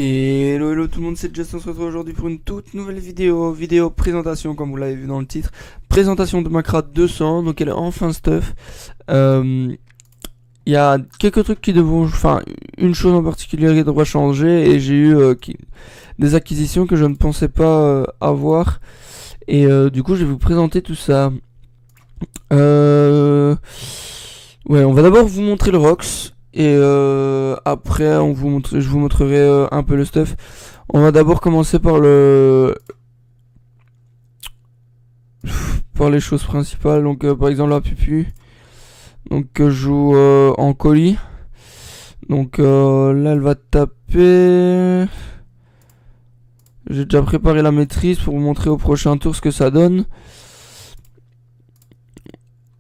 Et hello hello tout le monde, c'est Jess, on se retrouve aujourd'hui pour une toute nouvelle vidéo présentation comme vous l'avez vu dans le titre. Présentation de Macra 200, donc elle est enfin stuff. Il y a quelques trucs qui devront, enfin une chose en particulier qui devra changer et j'ai eu des acquisitions que je ne pensais pas avoir. Et du coup je vais vous présenter tout ça. Ouais, on va d'abord vous montrer le Rox. Et après je vous montrerai un peu le stuff. On va d'abord commencer par par les choses principales. Donc par exemple la pupu. Donc je joue en colis. Donc là elle va taper. J'ai déjà préparé la maîtrise pour vous montrer au prochain tour ce que ça donne.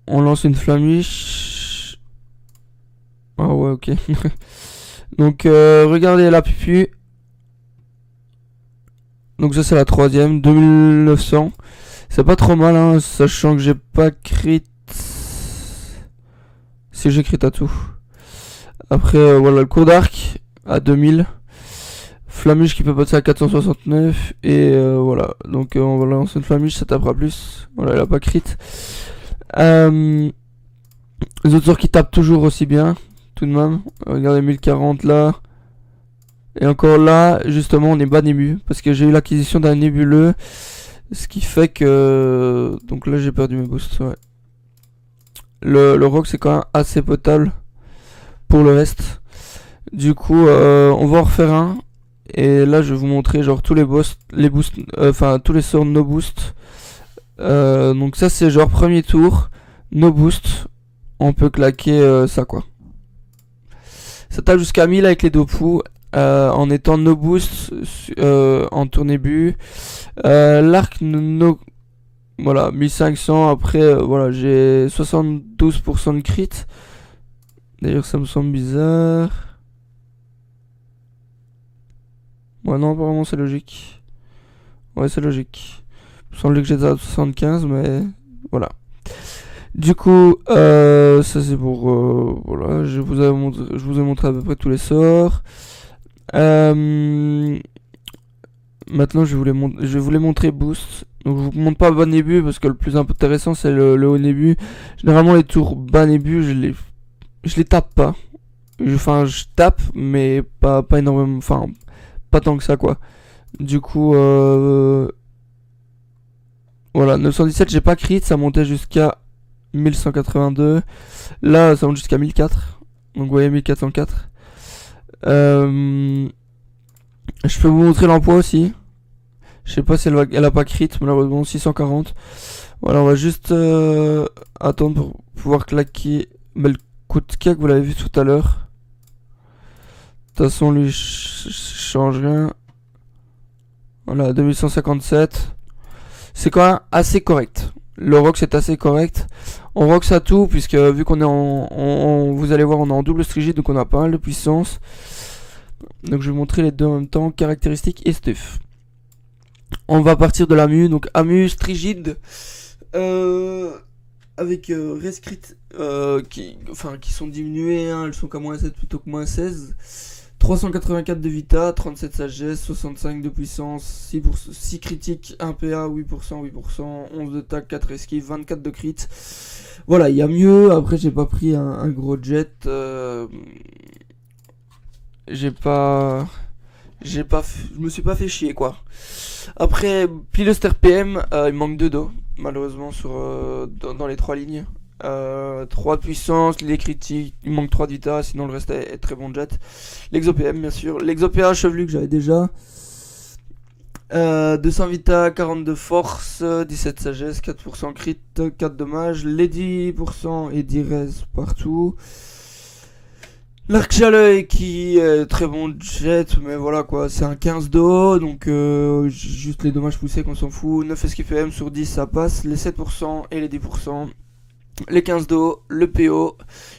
On lance une flamiche. Ah ouais, ok. Donc regardez la pupu. Donc ça c'est la troisième, 2900. C'est pas trop mal, hein, sachant que j'ai pas crit. Si j'ai crit à tout. Après voilà le cours d'arc à 2000. Flamiche qui peut passer à 469. Et voilà. Donc on va lancer une flamiche, ça tapera plus. Voilà, elle a pas crit. Les autres sorts qui tapent toujours aussi bien. Tout de même, regardez 1040 là. Et encore là, justement, on est bas nébu. Parce que j'ai eu l'acquisition d'un nébuleux. Ce qui fait que... Donc là, j'ai perdu mes boosts, ouais. Le rock, c'est quand même assez potable. Pour le reste. Du coup, on va en refaire un. Et là, je vais vous montrer genre tous les boosts. Enfin, tous les sorts no boost. Donc ça, c'est genre premier tour. No boost. On peut claquer ça, quoi. Ça tape jusqu'à 1000 avec les dopous. En étant no boost en tournébut. L'arc no. Voilà, 1500. Après, voilà, j'ai 72% de crit. D'ailleurs, ça me semble bizarre. Ouais, non, apparemment, c'est logique. Ouais, c'est logique. Il me semblait que j'étais à 75, mais voilà. Du coup, ça c'est pour... voilà, je vous ai montré à peu près tous les sorts. Maintenant, je vais vous les montrer boost. Donc, je vous montre pas bas début parce que le plus intéressant c'est le haut début. Généralement, les tours bas début, je les tape pas. Enfin, je tape, mais pas énormément. Enfin, pas tant que ça, quoi. Du coup, voilà, 917, j'ai pas crit, ça montait jusqu'à 1182. Là, ça monte jusqu'à 1004. Donc, vous voyez, 1404. Je peux vous montrer l'emploi aussi. Je sais pas si elle a pas crit, malheureusement, 640. Voilà, on va juste attendre pour pouvoir claquer le coup de cac, vous l'avez vu tout à l'heure. De toute façon, lui, change rien. Voilà, 2157. C'est quand même assez correct. Le Rox est assez correct. On Rox à tout, puisque vu qu'on est vous allez voir, on est en double strigide, donc on a pas mal de puissance. Donc je vais vous montrer les deux en même temps, caractéristiques et stuff. On va partir de la mu, donc Amu strigide. Avec rescrit qui sont diminuées, hein, elles sont qu'à moins 7 plutôt que moins 16. 384 de vita, 37 sagesse, 65 de puissance, 6 critiques, 1 PA, 8%, 11 de tac, 4 esquives, 24 de crit. Voilà, il y a mieux. Après, j'ai pas pris un gros jet. Je me suis pas fait chier, quoi. Après, pilote RPM, il manque 2 dos, malheureusement, dans les 3 lignes. 3 de puissance, les critiques, il manque 3 de vita, sinon le reste est très bon jet. L'exo-PM, bien sûr. L'exo-PA chevelu que j'avais déjà. 200 vita, 42 force, 17 sagesse, 4% crit, 4 dommages, les 10% et 10 res partout. L'arc Chaleuil qui est très bon jet, mais voilà quoi, c'est un 15 d'eau, donc juste les dommages poussés qu'on s'en fout. 9 SQPM sur 10 ça passe, les 7% et les 10%. Les 15 d'eau, le PO,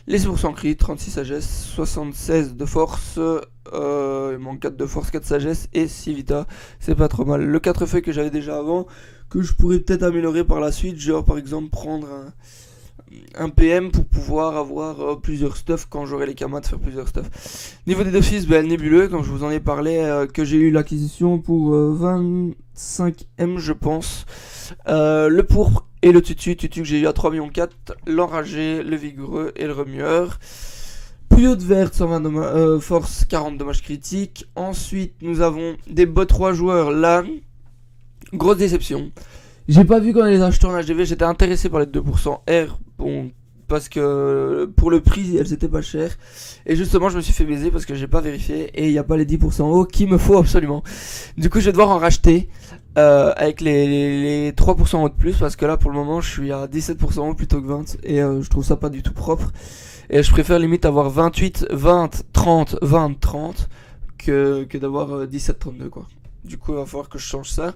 les 6% crit, 36 sagesse, 76 de force, il manque 4 de force, 4 sagesse et 6 vita, c'est pas trop mal. Le 4 feuilles que j'avais déjà avant, que je pourrais peut-être améliorer par la suite, genre par exemple prendre un PM pour pouvoir avoir plusieurs stuff quand j'aurai les camas de faire plusieurs stuff. Niveau des devices, ben, nébuleux, comme je vous en ai parlé, que j'ai eu l'acquisition pour 25M je pense. Le pourpre et le tutu que j'ai eu à 3,4 millions, l'enragé, le vigoureux et le remueur. Pouillotte verte, 120 force, 40 dommages critiques. Ensuite, nous avons des bots 3 joueurs là. Grosse déception. J'ai pas vu quand on les achetait en HDV, j'étais intéressé par les 2% R. Bon, parce que pour le prix, elles étaient pas chères. Et justement, je me suis fait baiser parce que j'ai pas vérifié. Et il n'y a pas les 10% haut qu'il me faut absolument. Du coup, je vais devoir en racheter avec les 3% haut de plus. Parce que là, pour le moment, je suis à 17% haut plutôt que 20. Et je trouve ça pas du tout propre. Et je préfère limite avoir 28, 20, 30, 20, 30 que d'avoir 17, 32 quoi. Du coup, il va falloir que je change ça.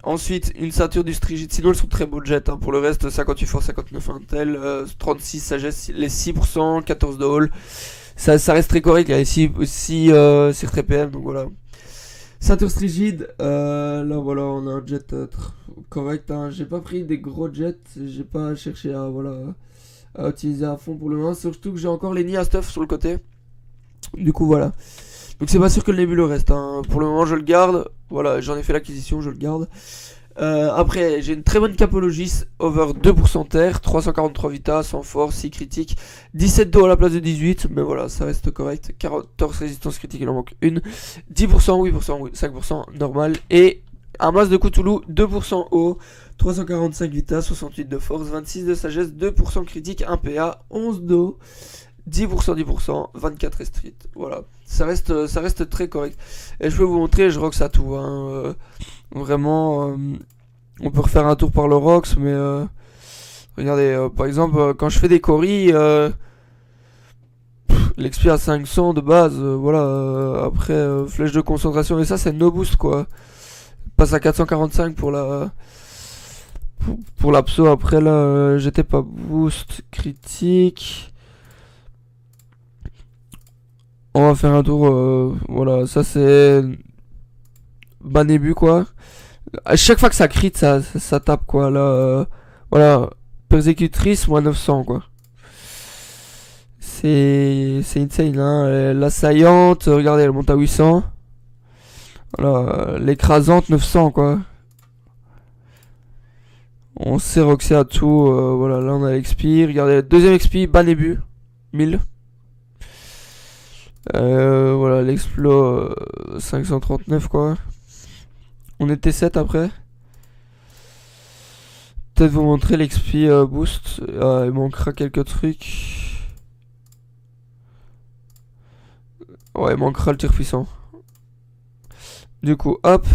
Ensuite, une ceinture du Strigid. Sinon, elles sont très beaux jets. Hein. Pour le reste, 58 force, 59 intel, 36 sagesse, les 6%, 14 de haul. Ça reste très correct. Il y a ici c'est très PM. Donc voilà. Ceinture Strigid. Là, voilà, on a un jet correct. Hein. J'ai pas pris des gros jets. J'ai pas cherché à utiliser à fond pour le moment, surtout que j'ai encore les Nia stuff sur le côté. Du coup voilà. Donc c'est pas sûr que le nébuleux reste. Hein. Pour le moment je le garde. Voilà, j'en ai fait l'acquisition, je le garde. Après j'ai une très bonne capologis over 2% terre, 343 vita, 100 force, 6 critiques, 17 dos à la place de 18. Mais voilà, ça reste correct. 14 résistance critique, il en manque une. 10%, 8%, 5% normal. Et un masse de Cthulhu, 2% haut, 345 vita, 68 de force, 26 de sagesse, 2% critique, 1 PA, 11 d'eau, 10%, 24 restrict. Voilà, ça reste très correct. Et je peux vous montrer, je rox à tout. Hein. Vraiment, on peut refaire un tour par le rox, mais regardez, par exemple, quand je fais des coris, l'XP à 500 de base, voilà. Après, flèche de concentration, et ça, c'est no boost quoi. Passe à 445 pour la pour l'abso. Après là j'étais pas boost critique. On va faire un tour, voilà, ça c'est Banébu quoi. À chaque fois que ça crit ça tape quoi là, voilà, persécutrice moins 900 quoi. C'est insane hein. L'assaillante, regardez, elle monte à 800. Voilà, l'écrasante 900 quoi. On s'est roxé à tout, voilà, là on a l'XP. Regardez, deuxième XP, Banébu, 1000. Voilà, l'explo 539 quoi. On était 7 après. Peut-être vous montrer l'XP boost. Il manquera quelques trucs. Ouais, il manquera le tir puissant. Du coup, hop.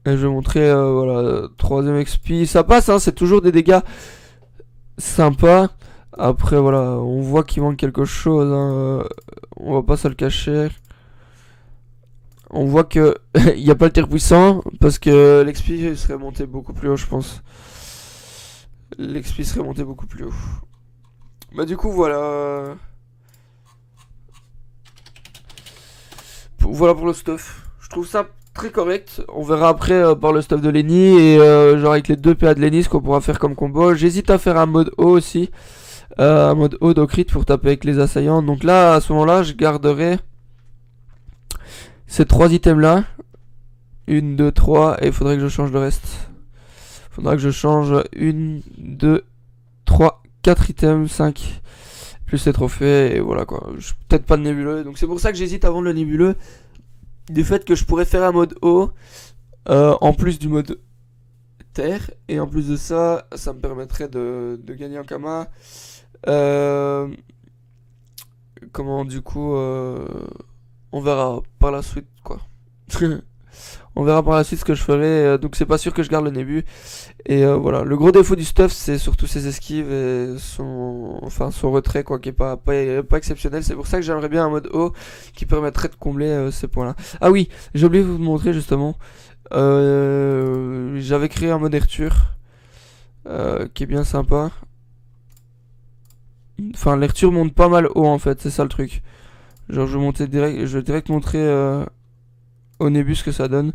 Et je vais montrer, voilà, troisième XP. Ça passe, hein, c'est toujours des dégâts sympas. Après, voilà, on voit qu'il manque quelque chose. Hein, on va pas se le cacher. On voit que il n'y a pas le tir puissant. Parce que l'XP serait monté beaucoup plus haut, je pense. L'XP serait monté beaucoup plus haut. Bah, du coup, voilà. Voilà pour le stuff. Je trouve ça très correct. On verra après par le stuff de Lenny. Et genre avec les 2 PA de Lenny, ce qu'on pourra faire comme combo. J'hésite à faire un mode haut aussi. Un mode haut d'Ocrit pour taper avec les assaillants. Donc là, à ce moment-là, je garderai ces 3 items là. 1, 2, 3. Et il faudrait que je change le reste. Faudra que je change 1, 2, 3, 4 items, 5. Plus les trophées. Et voilà quoi. Peut-être pas de nébuleux. Donc c'est pour ça que j'hésite à vendre le nébuleux. Du fait que je pourrais faire un mode haut. En plus du mode terre. Et en plus de ça, ça me permettrait de gagner en Kama. Comment du coup on verra par la suite quoi. On verra par la suite ce que je ferai. Donc c'est pas sûr que je garde le Nébu. Et voilà, le gros défaut du stuff c'est surtout ses esquives et son retrait quoi, qui est pas exceptionnel. C'est pour ça que j'aimerais bien un mode haut qui permettrait de combler ces points là. Ah oui, j'ai oublié de vous montrer justement. J'avais créé un mode Erture qui est bien sympa. Enfin, l'Erture monte pas mal haut en fait, c'est ça le truc. Genre je vais direct montrer au Nébu ce que ça donne.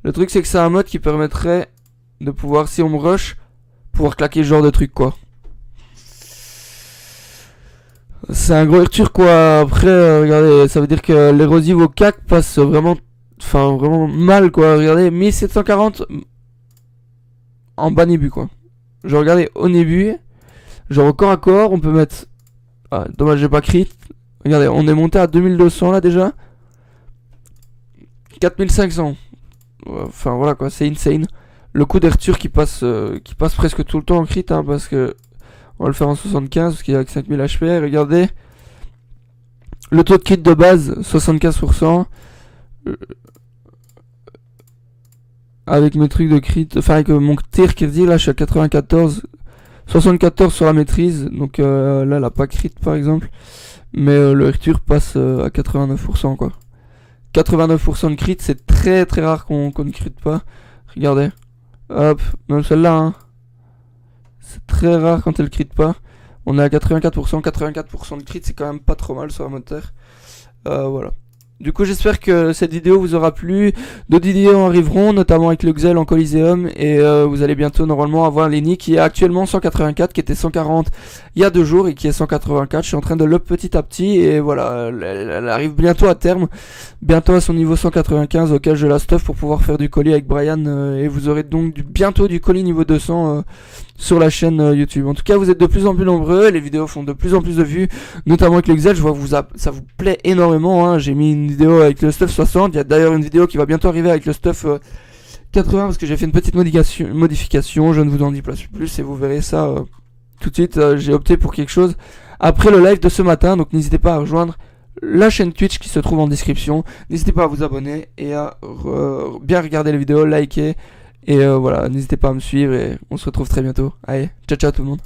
Le truc c'est que c'est un mode qui permettrait de pouvoir, si on me rush, pouvoir claquer ce genre de truc quoi. C'est un gros rupture quoi. Après, regardez, ça veut dire que l'érosive au CAC passe vraiment, enfin vraiment mal quoi. Regardez, 1740 en bas Nébu quoi. Je regardais au Nébu, genre au corps à corps, on peut mettre. Ah, dommage, j'ai pas crit. Regardez, on est monté à 2200 là déjà. 4500. Enfin voilà quoi, c'est insane. Le coup d'Ertur qui passe presque tout le temps en crit, hein, parce que on va le faire en 75 parce qu'il y a que 5000 HP. Regardez, le taux de crit de base 75%. Avec mes trucs de crit, enfin avec mon tir qui dit là, je suis à 94, 74 sur la maîtrise. Donc là, elle a pas crit par exemple, mais le Ertur passe à 89% quoi. 89% de crit, c'est très très rare qu'on ne crit pas. Regardez. Hop, même celle-là, hein. C'est très rare quand elle crit pas. On est à 84%. 84% de crit, c'est quand même pas trop mal sur la moteur. Voilà. Du coup, j'espère que cette vidéo vous aura plu. D'autres vidéos arriveront, notamment avec le Xuel en Coliseum. Et vous allez bientôt normalement avoir Lenny qui est actuellement 184, qui était 140 il y a 2 jours et qui est 184. Je suis en train de l'up petit à petit. Et voilà, elle arrive bientôt à terme. Bientôt à son niveau 195 auquel je la stuff pour pouvoir faire du colis avec Brian. Et vous aurez donc bientôt du colis niveau 200 sur la chaîne YouTube. En tout cas, vous êtes de plus en plus nombreux. Les vidéos font de plus en plus de vues. Notamment avec le Xuel. Je vois que ça vous plaît énormément. Hein. J'ai mis une vidéo avec le stuff 60. Il y a d'ailleurs une vidéo qui va bientôt arriver avec le stuff 80 parce que j'ai fait une petite modification. Je ne vous en dis pas plus et vous verrez ça tout de suite. J'ai opté pour quelque chose après le live de ce matin. Donc n'hésitez pas à rejoindre la chaîne Twitch qui se trouve en description. N'hésitez pas à vous abonner et à bien regarder les vidéos, liker. Et voilà, n'hésitez pas à me suivre et on se retrouve très bientôt. Allez, ciao ciao tout le monde.